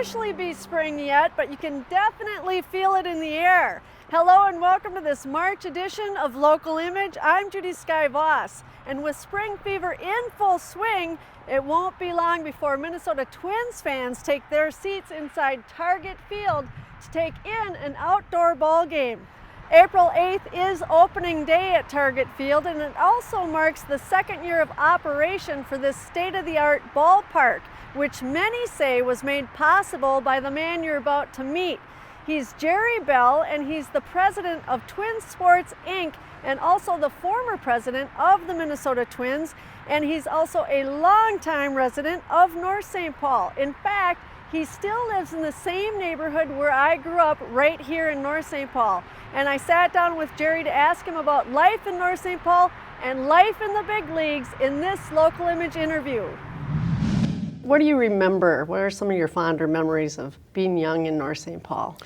officially be spring yet, but you can definitely feel it in the air. Hello and welcome to this March edition of Local Image. I'm Judy Skeie-Voss, and with spring fever in full swing, it won't be long before Minnesota Twins fans take their seats inside Target Field to take in an outdoor ball game. April 8th is opening day at Target Field, and it also marks the second year of operation for this state-of-the-art ballpark, which many say was made possible by the man you're about to meet. He's Jerry Bell, and he's the president of Twin Sports, Inc., and also the former president of the Minnesota Twins, and he's also a longtime resident of North St. Paul. In fact, he still lives in the same neighborhood where I grew up, right here in North St. Paul. And I sat down with Jerry to ask him about life in North St. Paul and life in the big leagues in this Local Image interview. What do you remember? What are some of your fonder memories of being young in North St. Paul?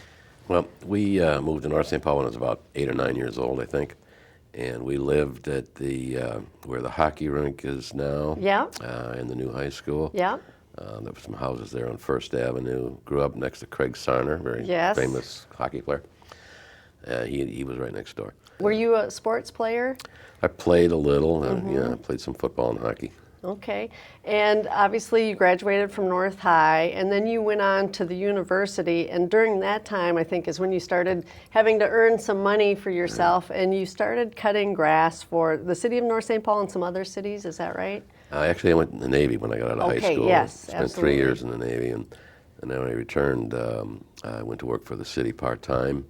Well, we moved to North St. Paul when I was about 8 or 9 years old, I think. And we lived at the where the hockey rink is now. Yeah. In the new high school. Yeah. There were some houses there on First Avenue. Grew up next to Craig Sarner, very famous hockey player. He was right next door. Were you a sports player? I played a little. I played some football and hockey. Okay. And obviously you graduated from North High, and then you went on to the university, and during that time I think is when you started having to earn some money for yourself, and you started cutting grass for the city of North St. Paul and some other cities, is that right? Actually, I went in the Navy when I got out of high school. Yes, Spent absolutely. 3 years in the Navy, and then when I returned, I went to work for the city part-time,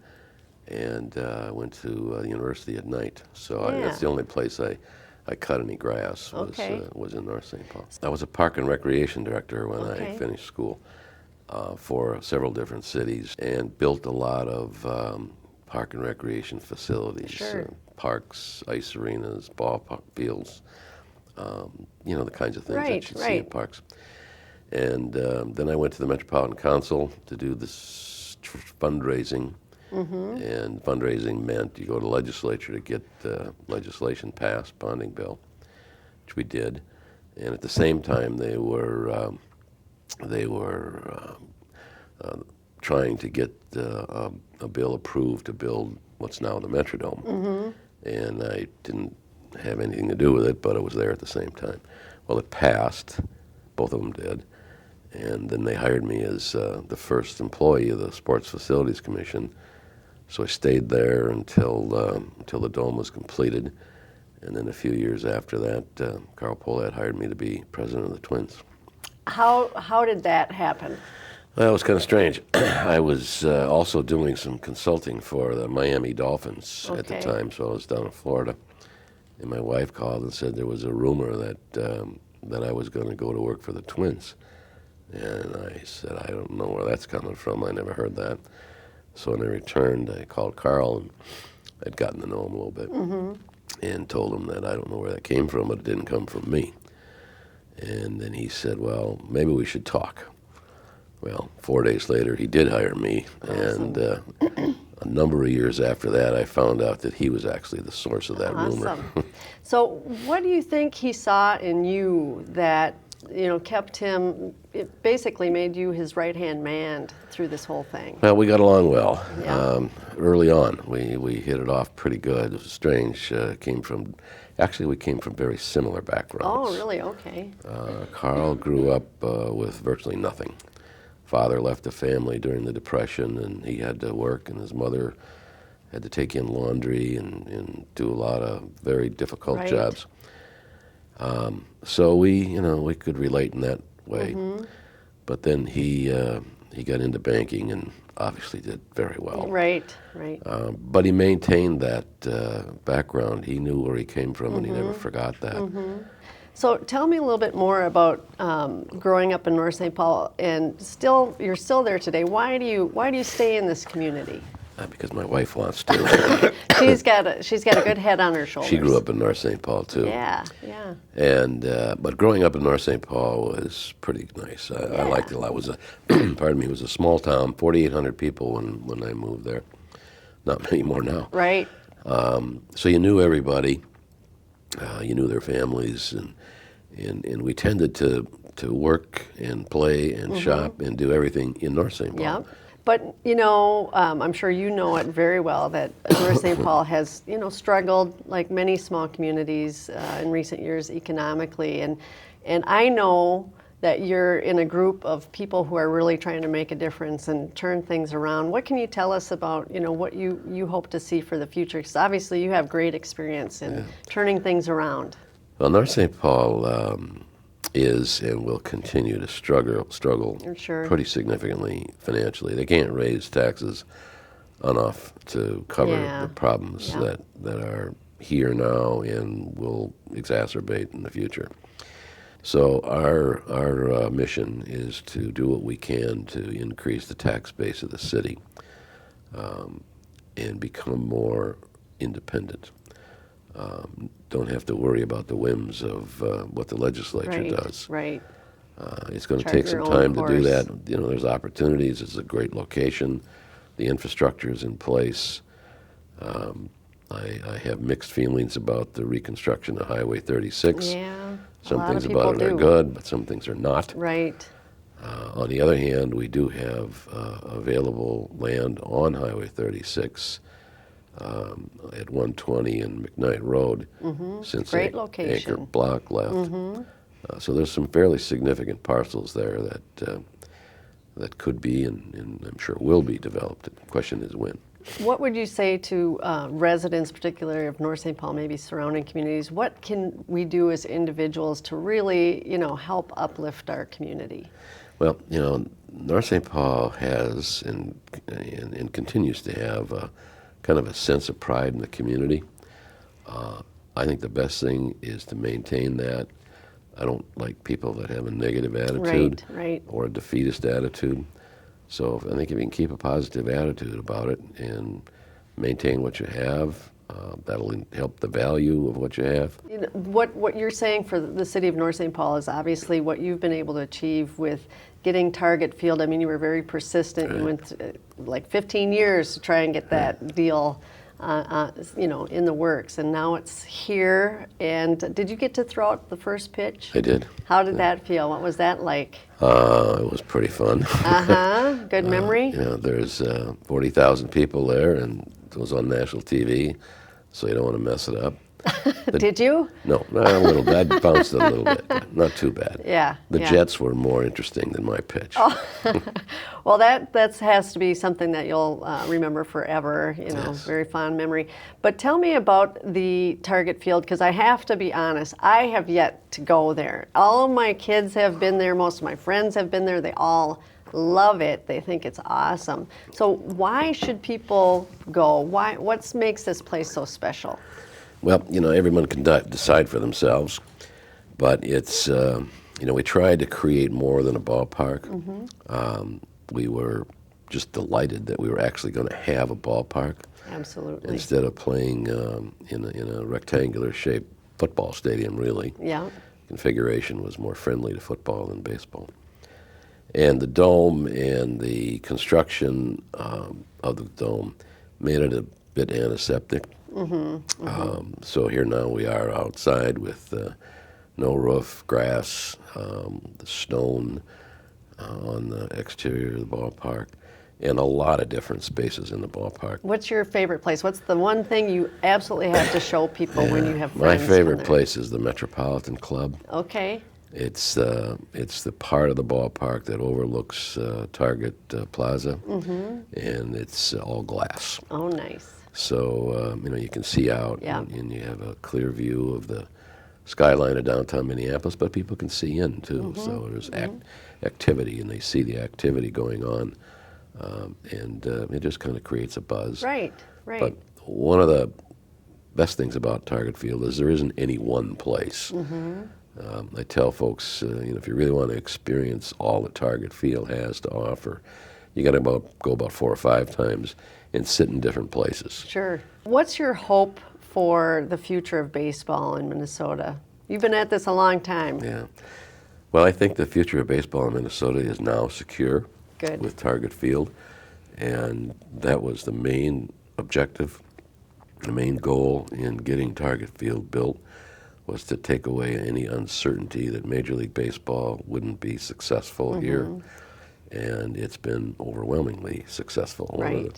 and went to the university at night. So that's the only place I cut any grass was in North St. Paul. I was a park and recreation director when I finished school for several different cities, and built a lot of park and recreation facilities, parks, ice arenas, ball fields, the kinds of things that you see in parks. And then I went to the Metropolitan Council to do this fundraising. And fundraising meant you go to the legislature to get legislation passed, bonding bill, which we did. And at the same time, they were trying to get a bill approved to build what's now the Metrodome. And I didn't have anything to do with it, but it was there at the same time. Well, it passed. Both of them did. And then they hired me as the first employee of the Sports Facilities Commission. So I stayed there until the dome was completed, and then a few years after that, Carl Pohlad hired me to be president of the Twins. How did that happen? Well, it was kind of strange. I was also doing some consulting for the Miami Dolphins at the time, so I was down in Florida, and my wife called and said there was a rumor that I was going to go to work for the Twins, and I said, I don't know where that's coming from. I never heard that. So when I returned, I called Carl, and I'd gotten to know him a little bit, and told him that I don't know where that came from, but it didn't come from me. And then he said, well, maybe we should talk. Well, 4 days later, he did hire me, and a number of years after that, I found out that he was actually the source of that rumor. So what do you think he saw in you that kept him, it basically made you his right-hand man through this whole thing? Well, we got along well. Early on, we hit it off pretty good. It was strange. We came from very similar backgrounds. Oh, really? Okay. Carl grew up with virtually nothing. Father left the family during the Depression, and he had to work, and his mother had to take in laundry and do a lot of very difficult jobs. So we could relate in that way. But then he got into banking and obviously did very well. Right. But he maintained that background. He knew where he came from, and he never forgot that. So tell me a little bit more about growing up in North St. Paul, and you're still there today. Why do you stay in this community? Because my wife wants to. She's got a good head on her shoulders. She grew up in North St. Paul too. Yeah. And but growing up in North St. Paul was pretty nice. I liked it a lot. It was it was a small town, 4,800 people when I moved there. Not many more now. Right. So you knew everybody. You knew their families, and we tended to to work and play and shop and do everything in North St. Paul. Yeah. But, I'm sure you know it very well that North St. Paul has, struggled like many small communities in recent years economically. And I know that you're in a group of people who are really trying to make a difference and turn things around. What can you tell us about, what you hope to see for the future? Because obviously you have great experience in turning things around. Well, North St. Paul is and will continue to struggle Sure. pretty significantly financially. They can't raise taxes enough to cover the problems that are here now and will exacerbate in the future. So our mission is to do what we can to increase the tax base of the city and become more independent. Don't have to worry about the whims of what the legislature does. Right. It's going to take some time to do that. There's opportunities. It's a great location. The infrastructure is in place. I have mixed feelings about the reconstruction of Highway 36. Yeah. Some things about it are good, but some things are not. Right. On the other hand, we do have available land on Highway 36 at 120 and McKnight Road, since Great an location. acre block left. So there's some fairly significant parcels there that could be and I'm sure will be developed. The question is when. What would you say to residents, particularly of North St. Paul, maybe surrounding communities? What can we do as individuals to really, help uplift our community? Well, North St. Paul has and continues to have kind of a sense of pride in the community. I think the best thing is to maintain that. I don't like people that have a negative attitude or a defeatist attitude. So I think if you can keep a positive attitude about it and maintain what you have, that'll help the value of what you have. What you're saying for the city of North St. Paul is obviously what you've been able to achieve with getting Target Field. I mean, you were very persistent. You went like 15 years to try and get that deal, in the works, and now it's here. And did you get to throw out the first pitch? I did. How did that feel? What was that like? It was pretty fun. Good memory? There's 40,000 people there, and it was on national TV, so you don't want to mess it up. Did you? No, a little bit. I bounced it a little bit, but not too bad. Yeah. The Jets were more interesting than my pitch. Oh. Well, that has to be something that you'll remember forever, Yes. Very fond memory. But tell me about the Target Field, because I have to be honest, I have yet to go there. All of my kids have been there. Most of my friends have been there. They all love it. They think it's awesome. So why should people go? What makes this place so special? Well, everyone can decide for themselves, but it's, we tried to create more than a ballpark. We were just delighted that we were actually going to have a ballpark. Absolutely. Instead of playing in a rectangular shaped football stadium, really. Yeah. Configuration was more friendly to football than baseball. And the dome and the construction of the dome made it a bit antiseptic. So here now we are outside with no roof, grass, the stone on the exterior of the ballpark, and a lot of different spaces in the ballpark. What's your favorite place? What's the one thing you absolutely have to show people when you have My friends? favorite place is the Metropolitan Club. Okay. It's the part of the ballpark that overlooks Target Plaza, and it's all glass. Oh, nice. So, you can see out, Yeah. and you have a clear view of the skyline of downtown Minneapolis, but people can see in, too. So there's activity, and they see the activity going on, and it just kind of creates a buzz. Right. But one of the best things about Target Field is there isn't any one place. I tell folks, if you really want to experience all that Target Field has to offer, you got to go about 4 or 5 times and sit in different places. Sure. What's your hope for the future of baseball in Minnesota? You've been at this a long time. Yeah. Well, I think the future of baseball in Minnesota is now secure. Good. With Target Field, and that was the main objective, the main goal in getting Target Field built was to take away any uncertainty that Major League Baseball wouldn't be successful here. And it's been overwhelmingly successful. One of the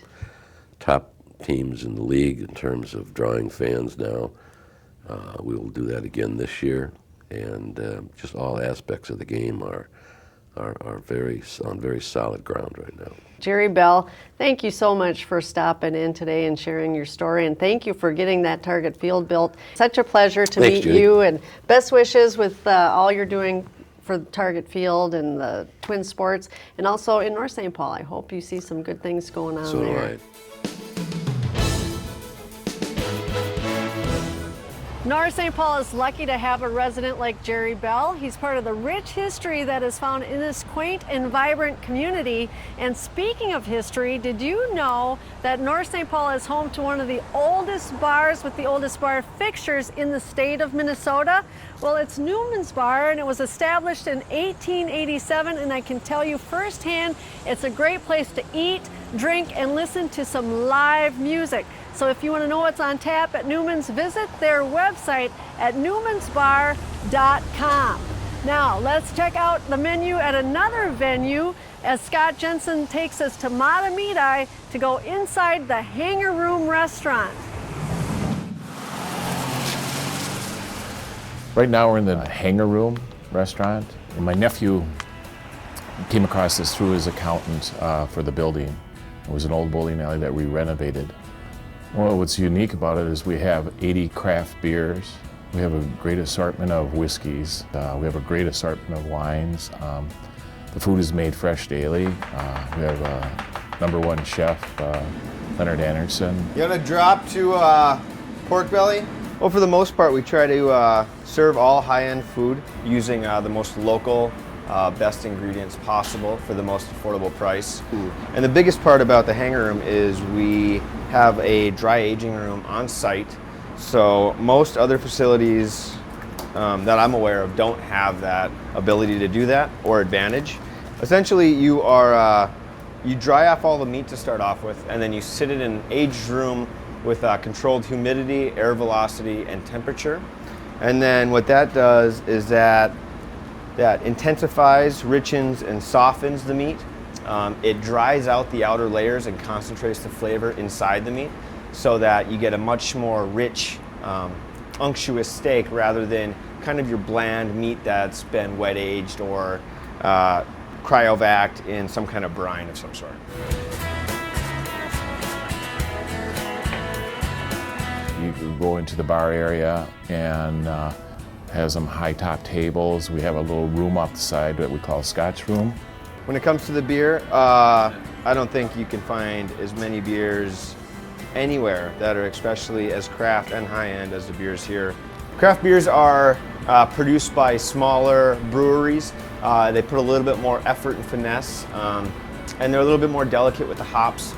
top teams in the league in terms of drawing fans now. We will do that again this year, and just all aspects of the game are on very solid ground right now. Jerry Bell, thank you so much for stopping in today and sharing your story, and thank you for getting that Target Field built. Such a pleasure to meet you, and best wishes with all you're doing for Target Field and the Twin Sports, and also in North St. Paul. I hope you see some good things going on So there. do I. North St. Paul is lucky to have a resident like Jerry Bell. He's part of the rich history that is found in this quaint and vibrant community. And speaking of history, did you know that North St. Paul is home to one of the oldest bars with the oldest bar fixtures in the state of Minnesota? Well, it's Newman's Bar, and it was established in 1887, and I can tell you firsthand, it's a great place to eat, drink, and listen to some live music. So if you want to know what's on tap at Newman's, visit their website at newmansbar.com. Now, let's check out the menu at another venue as Scott Jensen takes us to Matamidi to go inside the Hangar Room restaurant. Right now we're in the Hangar Room restaurant, and my nephew came across this through his accountant for the building. It was an old bowling alley that we renovated. Well, what's unique about it is we have 80 craft beers. We have a great assortment of whiskeys. We have a great assortment of wines. The food is made fresh daily. We have #1 chef, Leonard Anderson. You want to drop to pork belly? Well, for the most part, we try to serve all high-end food using the most local, best ingredients possible for the most affordable price. And the biggest part about the Hangar Room is we have a dry aging room on site. So most other facilities that I'm aware of don't have that ability to do that or advantage. Essentially, you dry off all the meat to start off with, and then you sit it in an aged room with controlled humidity, air velocity, and temperature. And then what that does is that intensifies, richens, and softens the meat. It dries out the outer layers and concentrates the flavor inside the meat so that you get a much more rich, unctuous steak rather than kind of your bland meat that's been wet aged or cryovac'd in some kind of brine of some sort. You could go into the bar area and have some high top tables. We have a little room off the side that we call Scotch Room. When it comes to the beer, I don't think you can find as many beers anywhere that are especially as craft and high-end as the beers here. Craft beers are produced by smaller breweries. They put a little bit more effort and finesse, and they're a little bit more delicate with the hops,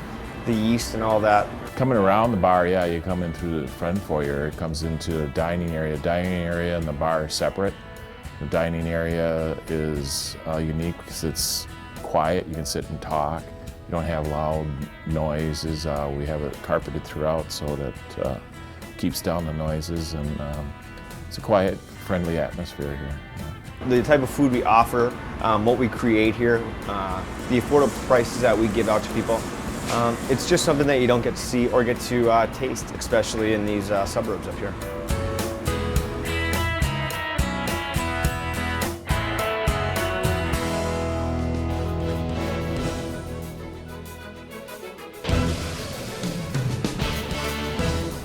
the yeast, and all that. Coming around the bar, yeah, you come in through the front foyer. It comes into the dining area. Dining area and the bar are separate. The dining area is unique because it's quiet. You can sit and talk. You don't have loud noises. We have it carpeted throughout so that keeps down the noises, and it's a quiet, friendly atmosphere here. Yeah. The type of food we offer, what we create here, the affordable prices that we give out to people, it's just something that you don't get to see or get to taste, especially in these suburbs up here.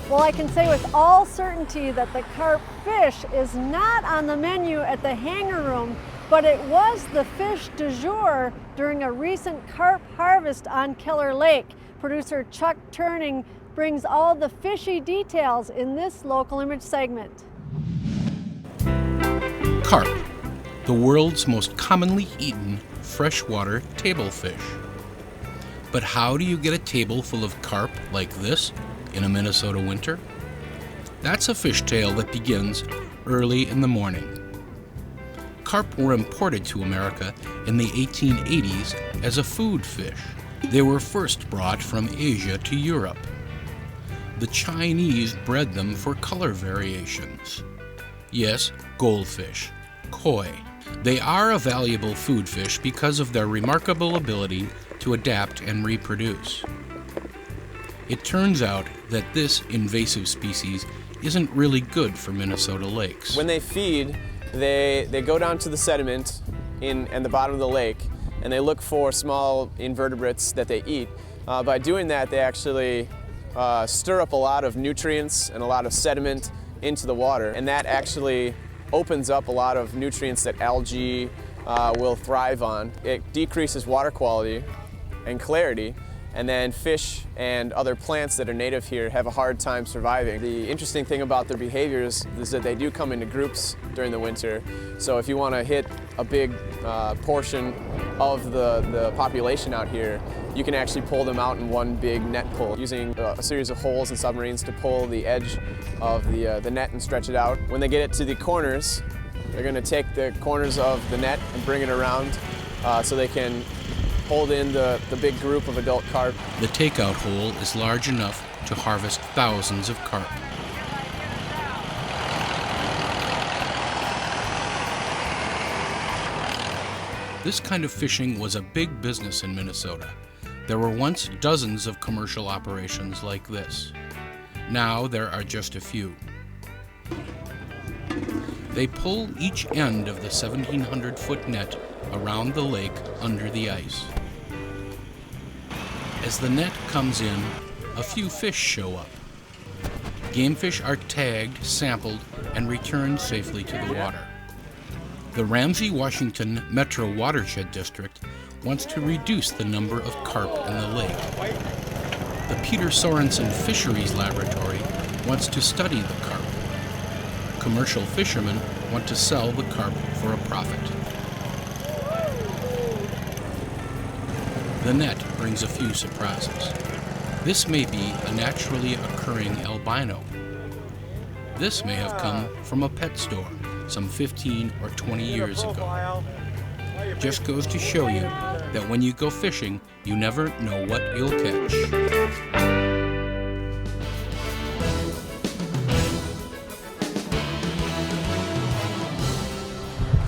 Well, I can say with all certainty that the carp fish is not on the menu at the Hangar Room, but it was the fish du jour during a recent carp harvest on Keller Lake. Producer Chuck Turning brings all the fishy details in this Local Image segment. Carp, the world's most commonly eaten freshwater table fish. But how do you get a table full of carp like this in a Minnesota winter? That's a fish tale that begins early in the morning. Carp were imported to America in the 1880s as a food fish. They were first brought from Asia to Europe. The Chinese bred them for color variations. Yes, goldfish, koi. They are a valuable food fish because of their remarkable ability to adapt and reproduce. It turns out that this invasive species isn't really good for Minnesota lakes. When they feed, they go down to the sediment in the bottom of the lake, and they look for small invertebrates that they eat. By doing that, they actually stir up a lot of nutrients and a lot of sediment into the water, and that actually opens up a lot of nutrients that algae will thrive on. It decreases water quality and clarity, and then fish and other plants that are native here have a hard time surviving. The interesting thing about their behaviors is that they do come into groups during the winter. So if you want to hit a big portion of the population out here, you can actually pull them out in one big net pull using a series of holes and submarines to pull the edge of the net and stretch it out. When they get it to the corners, they're going to take the corners of the net and bring it around so they can hold in the big group of adult carp. The takeout hole is large enough to harvest thousands of carp. This kind of fishing was a big business in Minnesota. There were once dozens of commercial operations like this. Now there are just a few. They pull each end of the 1,700-foot net around the lake under the ice. As the net comes in, a few fish show up. Game fish are tagged, sampled, and returned safely to the water. The Ramsey, Washington Metro Watershed District wants to reduce the number of carp in the lake. The Peter Sorensen Fisheries Laboratory wants to study the carp. Commercial fishermen want to sell the carp for a profit. The net brings a few surprises. This may be a naturally occurring albino. This may have come from a pet store some 15 or 20 years ago. Just goes to show you that when you go fishing, you never know what you'll catch.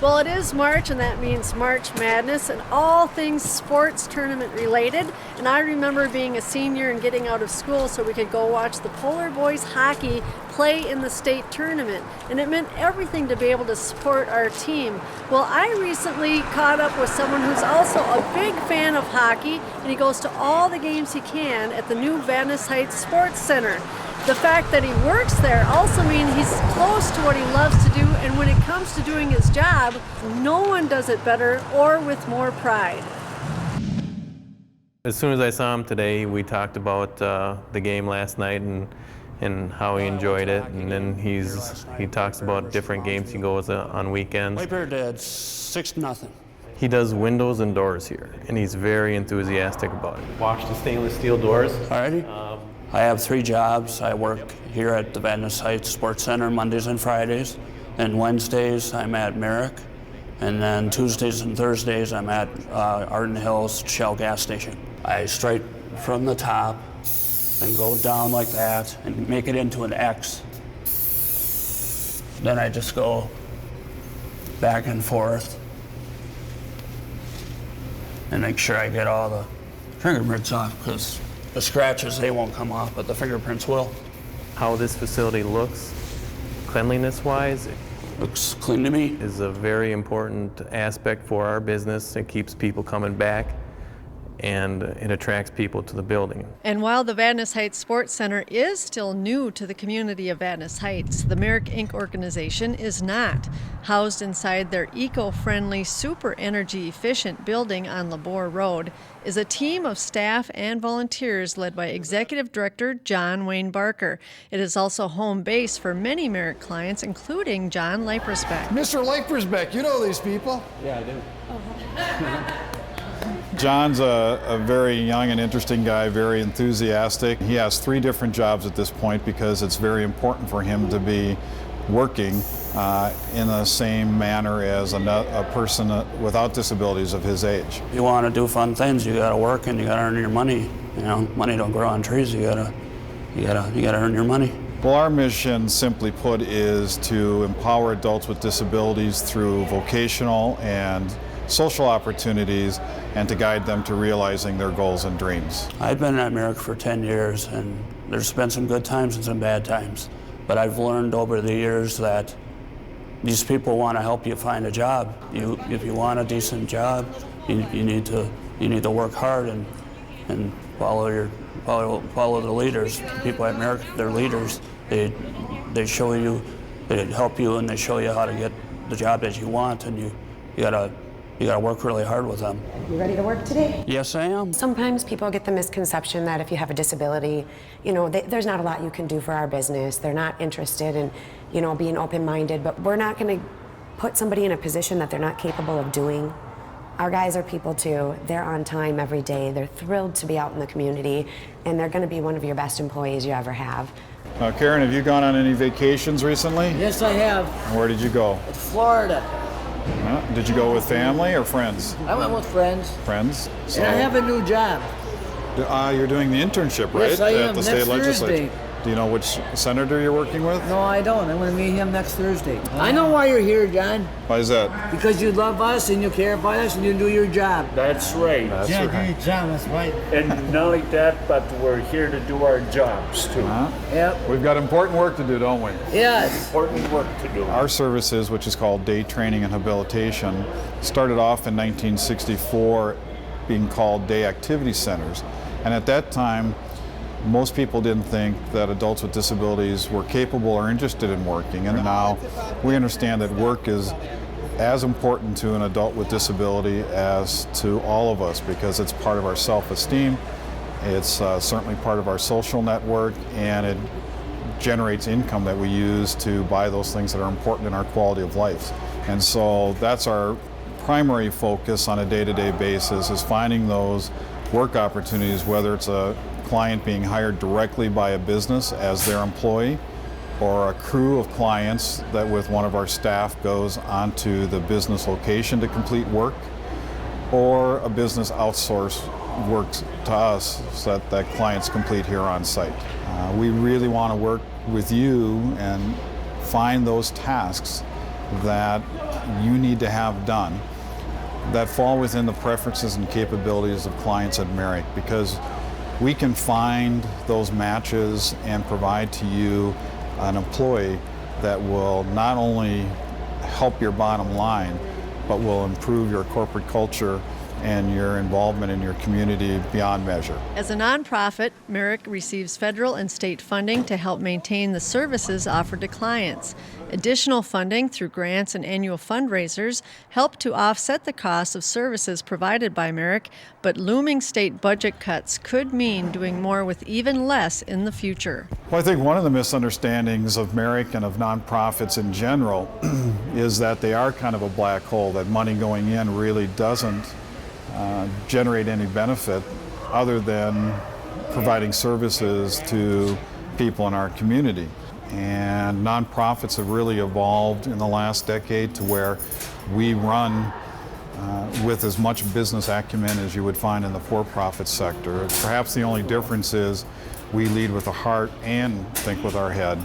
Well, it is March, and that means March Madness and all things sports tournament related. And I remember being a senior and getting out of school so we could go watch the Polar Boys hockey play in the state tournament. And it meant everything to be able to support our team. Well, I recently caught up with someone who's also a big fan of hockey, and he goes to all the games he can at the new Venice Heights Sports Center. The fact that he works there also means he's close to what he loves to do, and when it comes to doing his job, no one does it better or with more pride. As soon as I saw him today, we talked about the game last night and how he enjoyed it, and then he talks about different games he goes on weekends. White Bear Dad, 6-0. He does windows and doors here, and he's very enthusiastic about it. Watch the stainless steel doors. Alrighty. I have 3 jobs. I work here at the Venice Heights Sports Center Mondays and Fridays, and Wednesdays I'm at Merrick, and then Tuesdays and Thursdays I'm at Arden Hills Shell gas station. I straight from the top and go down like that and make it into an X. Then I just go back and forth and make sure I get all the fingerprints off, because the scratches, they won't come off, but the fingerprints will. How this facility looks, cleanliness-wise, Looks clean to me. is a very important aspect for our business. It keeps people coming back, and it attracts people to the building. And while the Venice Heights Sports Center is still new to the community of Venice Heights, the Merrick Inc. organization is not. Housed inside their eco-friendly, super energy efficient building on Labor Road is a team of staff and volunteers led by Executive Director John Wayne Barker. It is also home base for many Merrick clients, including John Leipersbeck. Mr. Leipersbeck, you know these people. Yeah, I do. John's a very young and interesting guy, very enthusiastic. He has 3 different jobs at this point because it's very important for him to be working in the same manner as a person without disabilities of his age. If you want to do fun things, you got to work and you got to earn your money. You know, money don't grow on trees. You gotta earn your money. Well, our mission, simply put, is to empower adults with disabilities through vocational and social opportunities and to guide them to realizing their goals and dreams. I've been at Merrick for 10 years, and there's been some good times and some bad times. But I've learned over the years that these people want to help you find a job. If you want a decent job, you need to work hard and follow the leaders. The people at Merrick, they're leaders. They show you, they help you, and they show you how to get the job that you want, and you gotta work really hard with them. You ready to work today? Yes, I am. Sometimes people get the misconception that if you have a disability, there's not a lot you can do for our business. They're not interested in, being open-minded, but we're not gonna put somebody in a position that they're not capable of doing. Our guys are people too. They're on time every day. They're thrilled to be out in the community, and they're gonna be one of your best employees you ever have. Karen, have you gone on any vacations recently? Yes, I have. And where did you go? Florida. Did you go with family or friends? I went with friends. Friends? And I have a new job. You're doing the internship, right? Yes, I am. At the Next state legislature. Thursday. Do you know which senator you're working with? No, I don't. I'm going to meet him next Thursday. I know why you're here, John. Why is that? Because you love us and you care about us and you do your job. That's right. That's yeah, right. do your job. That's right. And not only that, but we're here to do our jobs too. Yep. We've got important work to do, don't we? Yes. Important work to do. Our services, which is called Day Training and Habilitation, started off in 1964 being called Day Activity Centers. And at that time, most people didn't think that adults with disabilities were capable or interested in working, and now we understand that work is as important to an adult with disability as to all of us because it's part of our self-esteem, it's certainly part of our social network, and it generates income that we use to buy those things that are important in our quality of life. And so that's our primary focus on a day-to-day basis, is finding those work opportunities, whether it's a client being hired directly by a business as their employee, or a crew of clients that with one of our staff goes onto the business location to complete work, or a business outsource work to us so that clients complete here on site. We really want to work with you and find those tasks that you need to have done that fall within the preferences and capabilities of clients at Merrick, because we can find those matches and provide to you an employee that will not only help your bottom line, but will improve your corporate culture and your involvement in your community beyond measure. As a nonprofit, Merrick receives federal and state funding to help maintain the services offered to clients. Additional funding through grants and annual fundraisers help to offset the cost of services provided by Merrick, but looming state budget cuts could mean doing more with even less in the future. Well, I think one of the misunderstandings of Merrick and of nonprofits in general is that they are kind of a black hole, that money going in really doesn't generate any benefit other than providing services to people in our community. And nonprofits have really evolved in the last decade to where we run with as much business acumen as you would find in the for-profit sector. Perhaps the only difference is we lead with the heart and think with our head.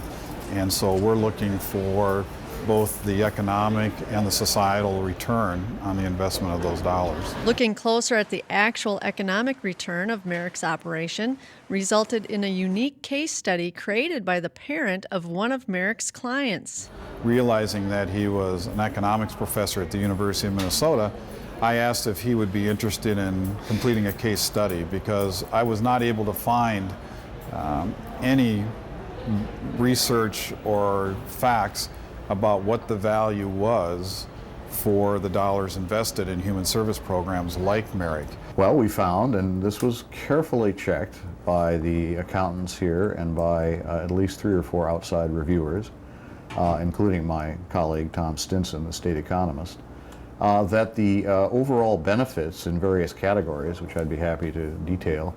And so we're looking for both the economic and the societal return on the investment of those dollars. Looking closer at the actual economic return of Merrick's operation resulted in a unique case study created by the parent of one of Merrick's clients. Realizing that he was an economics professor at the University of Minnesota, I asked if he would be interested in completing a case study, because I was not able to find any research or facts about what the value was for the dollars invested in human service programs like Merrick. Well, we found, and this was carefully checked by the accountants here and by at least 3 or 4 outside reviewers, including my colleague Tom Stinson, the state economist, that the overall benefits in various categories, which I'd be happy to detail,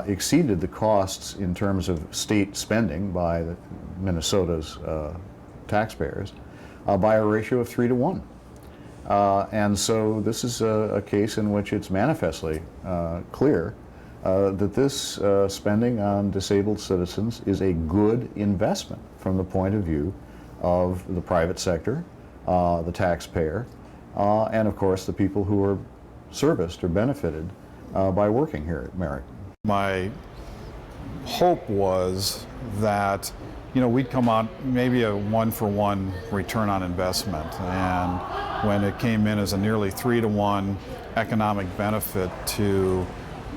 exceeded the costs in terms of state spending by Minnesota's taxpayers by a ratio of 3 to 1. And so this is a case in which it's manifestly clear that this spending on disabled citizens is a good investment from the point of view of the private sector, the taxpayer, and of course the people who are serviced or benefited by working here at Merrick. My hope was that, you know, we'd come out maybe a one-for-one return on investment, and when it came in as a nearly 3-to-1 economic benefit to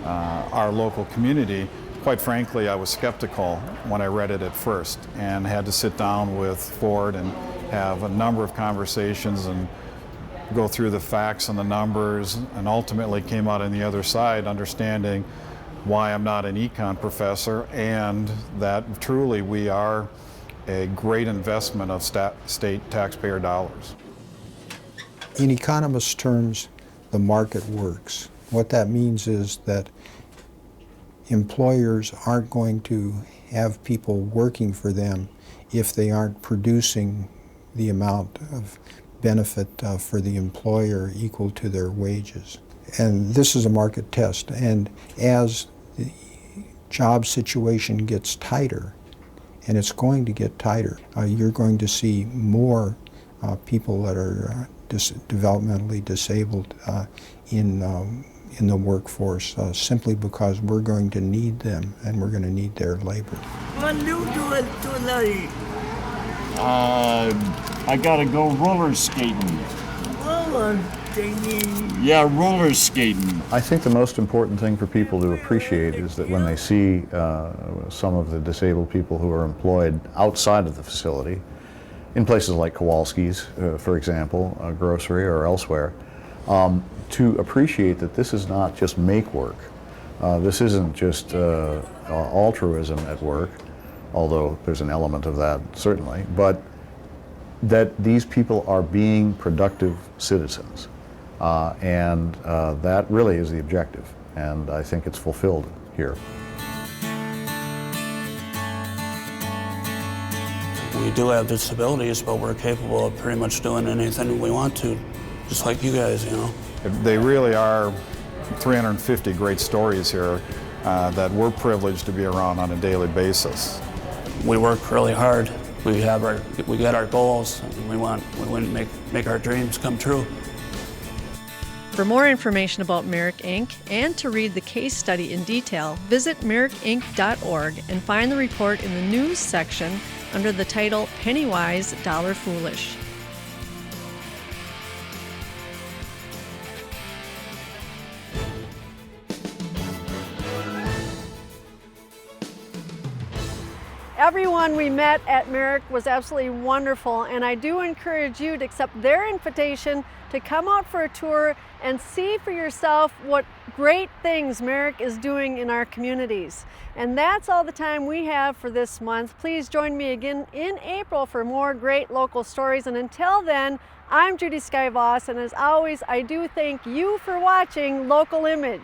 our local community, quite frankly, I was skeptical when I read it at first and had to sit down with Ford and have a number of conversations and go through the facts and the numbers, and ultimately came out on the other side understanding why I'm not an econ professor, and that truly we are a great investment of state taxpayer dollars. In economist terms, the market works. What that means is that employers aren't going to have people working for them if they aren't producing the amount of benefit for the employer equal to their wages. And this is a market test, and as the job situation gets tighter, and it's going to get tighter, you're going to see more people that are developmentally disabled in the workforce, simply because we're going to need them and we're going to need their labor. What do you do tonight? I gotta go roller skating. Roller skating? Yeah, roller skating. I think the most important thing for people to appreciate is that when they see some of the disabled people who are employed outside of the facility, in places like Kowalski's, for example, a grocery or elsewhere, to appreciate that this is not just make work. This isn't just altruism at work, although there's an element of that certainly, but that these people are being productive citizens. And that really is the objective, and I think it's fulfilled here. We do have disabilities, but we're capable of pretty much doing anything we want to, just like you guys, you know. They really are 350 great stories here that we're privileged to be around on a daily basis. We work really hard. We got our goals, and we want to make our dreams come true. For more information about Merrick Inc. and to read the case study in detail, visit merrickinc.org and find the report in the news section under the title Pennywise, Dollar Foolish. Everyone we met at Merrick was absolutely wonderful, and I do encourage you to accept their invitation to come out for a tour and see for yourself what great things Merrick is doing in our communities. And that's all the time we have for this month. Please join me again in April for more great local stories, and until then, I'm Judy Skeie-Voss, and as always, I do thank you for watching Local Image.